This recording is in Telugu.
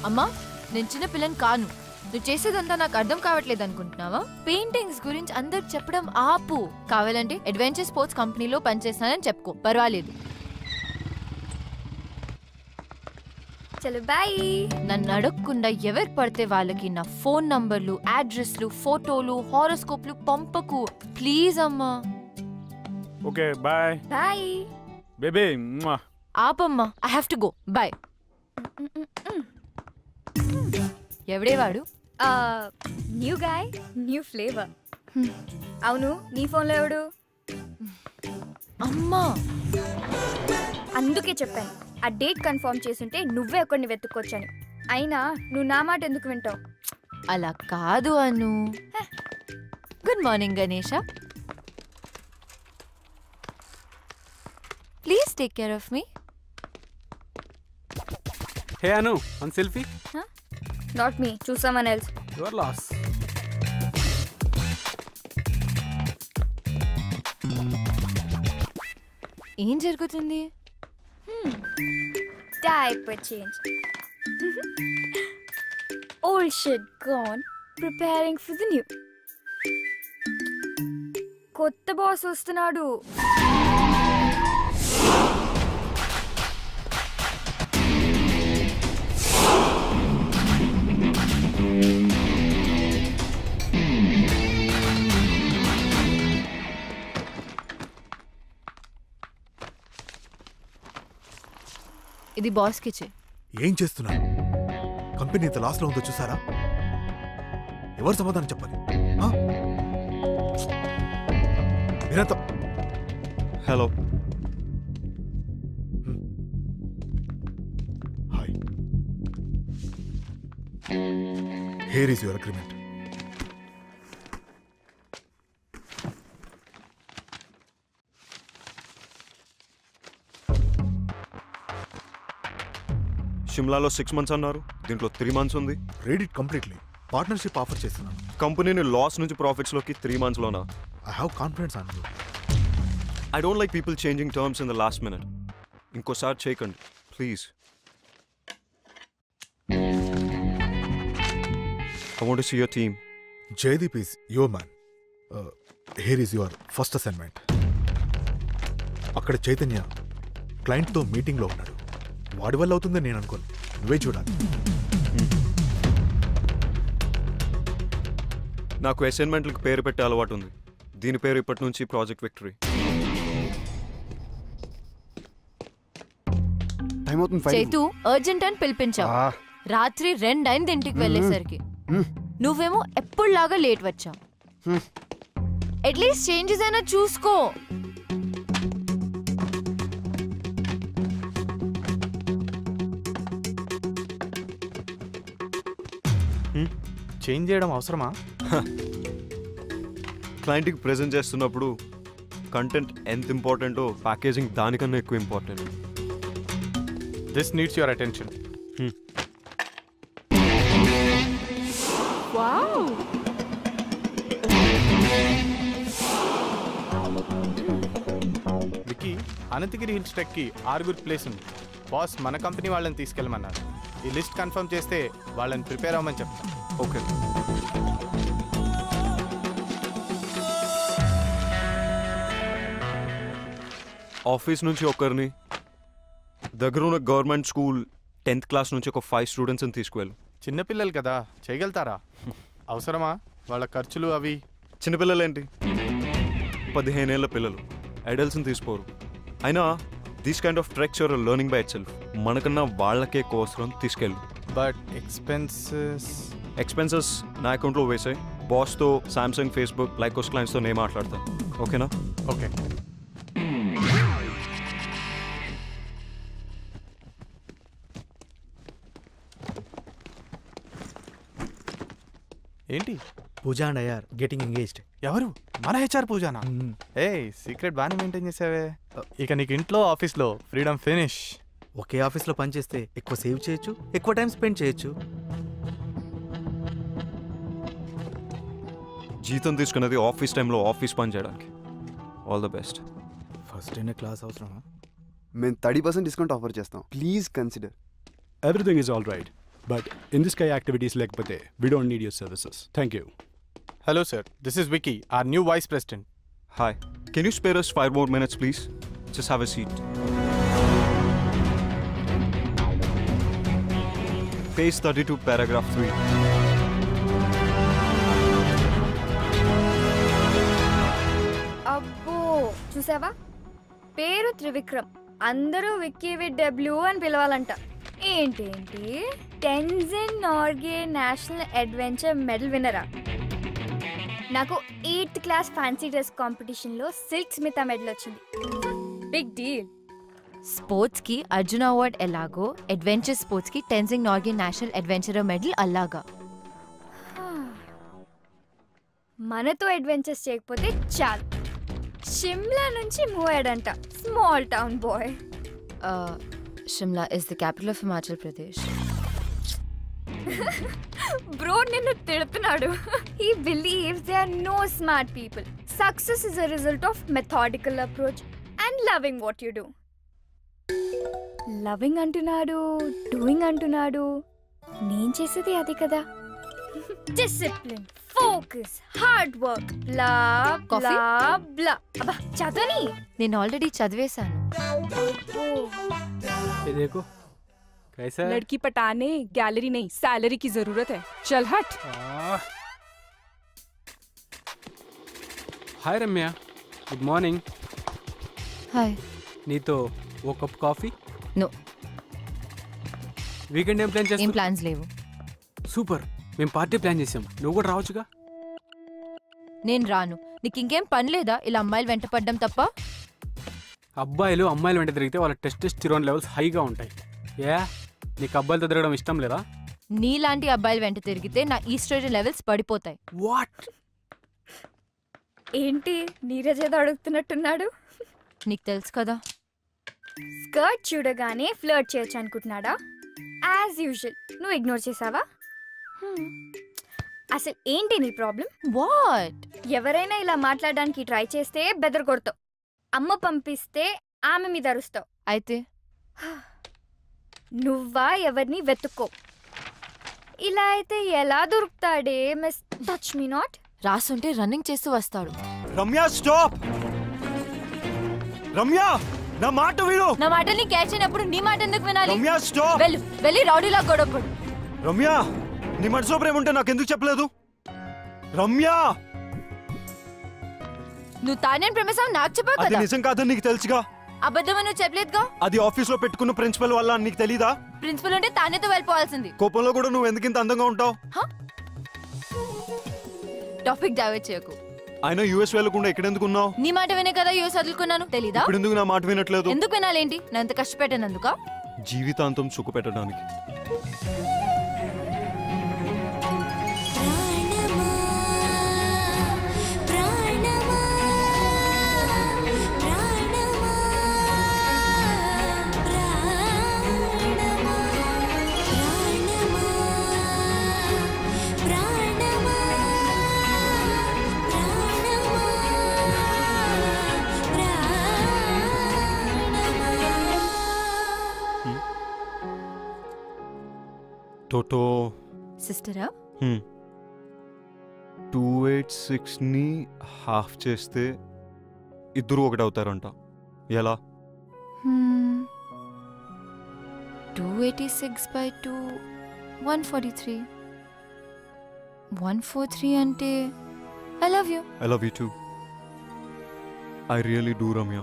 అమ్మా నేను చిన్న పిల్లని కాను. నువ్వు చేసేదంతా నాకు అర్థం కావట్లేదు అనుకుంటున్నావా? పెయింటింగ్స్ గురించి అందరికి చెప్పడం ఆపు. కావాలంటే అడ్వెంచర్ స్పోర్ట్స్ కంపెనీలో పనిచేస్తానని చెప్పుకో, పర్వాలేదు. చలో బాయ్. నన్ను అడగకుండా ఎవరు పడితే వాళ్ళకి నా ఫోన్ నంబర్లు, అడ్రస్లు, ఫోటోలు, హారోస్కోప్లు పంపకు ప్లీజ్ అమ్మా. Okay bye bye baby. ఆపమ్మా, I have to go. Bye. ఎవడే వాడు? New guy, new flavour. అవును, నీ ఫోన్లో ఎవడు? అమ్మా అందుకే చెప్పాను ఆ డేట్ కన్ఫర్మ్ చేసుంటే నువ్వే ఒకరిని వెతుక్కొచ్చని. అయినా నువ్వు నా మాట ఎందుకు వింటావు? అలా కాదు Anu. Good morning Ganesha. Please take care of me. Hey Anu, one selfie. Not me, choose someone else. Your loss. ఏం జరుగుతుంది? Diaper change. Old shit gone, preparing for the new. కొత్త బాస్ వస్తున్నాడు. ఇది బాస్ కిచే. ఏం చేస్తున్నారు? కంపెనీ ఇంత లాస్లో ఉందో చూసారా? ఎవరు సమాధానం చెప్పాలి? Hello. Hi. Here is your agreement. షిమ్లాలో 6 months అన్నారు, దీంట్లో 3 months ఉంది. Read it completely. Partnership offer చేస్తున్నాను. కంపెనీని లాస్ నుంచి ప్రాఫిట్స్లోకి 3 months లోనా? I have confidence on you. I don't like people changing terms in the last minute. ఇంకోసారి చేయకండి please. I want to see your team. Jaydeep is your man. Here is your first assignment. అక్కడ చైతన్య క్లయింట్తో మీటింగ్లో ఉన్నాడు. వాడి వల్ల అవుతుందని నేను అనుకోను. నువ్వే చూడాలి. నాకు అసైన్మెంట్లకు పేరు పెట్టే అలవాటు ఉంది. దీని పేరు ఇప్పటి నుంచి ప్రాజెక్ట్ విక్టరీ. చైతు అర్జెంట్ అని పిలిపించావు. రాత్రి 2 అయింది ఇంటికి వెళ్ళేసరికి. నువ్వేమో ఎప్పుడులాగా లేట్ వచ్చావు. అట్లీస్ట్ చేంజెస్ అయినా చూసుకో. చేంజ్ చేయడం అవసరమా? క్లయింట్కి ప్రెజెంట్ చేస్తున్నప్పుడు కంటెంట్ ఎంత ఇంపార్టెంటో ప్యాకేజింగ్ దానికన్నా ఎక్కువ important. This needs your attention. Wow, Vicky, Ananthagiri hills ట్రెక్కి 6 ప్లేస్ ఉంది. బాస్ మన కంపెనీ వాళ్ళని తీసుకెళ్ళమన్నారు. ఈ లిస్ట్ కన్ఫర్మ్ చేస్తే వాళ్ళని ప్రిపేర్ అవ్వమని చెప్తాను. ఓకే. ఆఫీస్ నుంచి ఒకరిని, దగ్గర ఉన్న గవర్నమెంట్ స్కూల్ 10th class నుంచి ఒక 5 స్టూడెంట్స్ని తీసుకువెళ్ళు. చిన్నపిల్లలు కదా, చేయగలుగుతారా? అవసరమా వాళ్ళ ఖర్చులు అవి? చిన్నపిల్లలేంటి, 15 ఏళ్ల పిల్లలు. అడల్ట్స్ని తీసుకోరు. అయినా these kind of treks you're learning by itself. మనకన్నా వాళ్ళకే కోసరం తీసుకెళ్ళు. బట్ ఎక్స్పెన్సెస్ నా అకౌంట్లో వేసాయి. బాస్తో సామ్సంగ్, ఫేస్బుక్, లైకోస్ క్లయింట్స్తో నేను మాట్లాడతాను. ఓకేనా? ఓకే. ఏంటి? Pooja and Iyer getting engaged. ఎవరు? మన హెచ్ఆర్ పూజానా? ఏ సీక్రెట్ బాగానే మెయింటైన్ చేసావే. ఇక నీకు ఇంట్లో ఆఫీస్లో ఫ్రీడమ్ ఫినిష్. ఒకే ఆఫీస్లో పనిచేస్తే ఎక్కువ సేవ్ చేయొచ్చు, ఎక్కువ టైం స్పెండ్ చేయొచ్చు. జీతం తీసుకున్నది ఆఫీస్ టైంలో ఆఫీస్ పని చేయడానికి. All the best. ఫస్ట్ అయిన క్లాస్ అవసరమా? మేము 30% డిస్కౌంట్ ఆఫర్ చేస్తాం. Please consider. Everything is all right. But in this kind of activities lekapothe, we don't need your services. Thank you. Hello, sir. This is Vicky, our new vice president. Hi. Can you spare us 5 more minutes, please? Just have a seat. Page 32, paragraph 3. అబ్బో చూసావా, పేరు త్రివిక్రమ్, అందరూ విక్కీ విత్ డబ్ల్యూ అని పిలవాలంట. ఏంటేంటి Tenzin Norgay national adventure medal విన్నరా? నాకు 8th క్లాస్ ఫ్యాన్సీ డ్రెస్ కాంపిటీషన్లో సిల్క్ స్మిత మెడల్ వచ్చింది. Big deal. స్పోర్ట్స్ కి అర్జున అవార్డ్ ఎలాగో అడ్వెంచర్ స్పోర్ట్స్ కి Tenzing Norgay national adventurer medal అలాగా. మనతో అడ్వెంచర్స్ చేయకపోతే చాలు. షిమ్లా నుంచి మూవ్ అయ్యాడంట, small town boy. Shimla is the capital of Himachal Pradesh. Bro నిన్ను తిడుతున్నాడు. He believes there are no smart people. Success is a result of methodical approach and loving what you do. Loving అంటున్నాడు, డూయింగ్ అంటున్నాడు. నేను చేసేది అది కదా. డిసిప్లిన్, ఫోకస్, హార్డ్ వర్క్, బ్లా బ్లా బ్లా. అబ్బా చదవని. నేను ఆల్రెడీ చదివేశాను. ये देखो कैसा है? लड़की पटाने गैलरी नहीं सैलरी की जरूरत है. चल हट. हाय रम्या, गुड मॉर्निंग. హాయ్. నీతో ఓ కప్ కాఫీ. నో, వీకెండ్ ఏం ప్లాన్ ఏం చేస్తావు? ప్లాన్స్ లేవు. సూపర్, మేము పార్టీ ప్లాన్ చేసాం, నువ్వు కూడా రావచ్చుగా. నేను రాను. నీకు ఇంకేం పని లేదా ఇలా అమ్మాయిలు వెంట పడ్డం తప్ప? అబ్బాయిలు అమ్మాయిలు వెంట తిరిగితే వాళ్ళ టెస్టోస్టెరాన్ లెవెల్స్ హైగా ఉంటాయి. ఏ నీకు అబ్బాయిలతో తిరగడం ఇష్టం లేదా? నీలాంటి అబ్బాయిలు వెంట తిరిగితే నా ఈస్ట్రోజన్ లెవెల్స్ పడిపోతాయి. వాట్? ఏంటి నీరజ్ ఏదో అడుగుతున్నట్టున్నాడు. నీకు తెలుసు కదా. స్కర్ట్ చూడగానే ఫ్లర్ట్ చేయొచ్చు అనుకుంటున్నాడా? యాజ్ యూజువల్ నువ్వు ఇగ్నోర్ చేసావా? అసలు ఏంటి నీ ప్రాబ్లం? వాట్? ఎవరైనా ఇలా మాట్లాడడానికి ట్రై చేస్తే బెదర్ కొడతావు. అమ్మ పంపిస్తే ఆమె మీద అరుస్తావు. అయితే నువ్వా ఎవరిని వెతుక్కో. ఇలా అయితే ఎలా దొరుకుతాడే మిస్ టచ్ మీ నాట్. రాసుంటే రన్నింగ్ చేస్తూ వస్తాడు. రమ్య స్టాప్. రమ్య నా మాట విను. నా మాటల్ని క్యాచ్ అయినప్పుడు నీ మాట ఎందుకు వినాలి? రమ్య స్టాప్. వెళ్ళి రౌడీలా గొడవపడు. రమ్య నీ మనసులో ప్రేమ ఉంటే నాకు ఎందుకు చెప్పలేదు? రమ్య నువ్వు తానేం ప్రేమిస్తావు నాకు చెప్పావు అది కదా. నిజం కాదని నీకు తెలుసుగా. అబద్ధమని నువ్వు చెప్పలేదుగా. అది ఆఫీస్ లో పెట్టుకున్న ప్రిన్సిపల్ వల్ల నీకు తెలీదా? ప్రిన్సిపల్ ఉంటే తానేతో వెళ్ళిపోవాల్సింది. కోపంలో కూడా నువ్వు ఎందుకు ఇంత అందంగా ఉంటావు? టాపిక్ డైవర్ట్ చేయకు. అయినా యూఎస్ వెళ్ళకుండా ఎక్కడెందుకు ఉన్నావు? నీ మాట వినే కదా యూఎస్ వదులుకున్నాను. తెలీదా? ఇప్పుడు ఎందుకు నా మాట వినట్లేదు? ఎందుకు వినాలేంటి? నా ఎంత కష్టపెట్టానందుక? జీవితాంతం సుఖ పెట్టడానికి. టోటో సిస్టరా? 286ని హాఫ్ చేస్తే ఇద్దరు ఒకటవుతారంట. ఎలా? 286/2 143. 143 అంటే I love you. I love you two. I really do Ramya.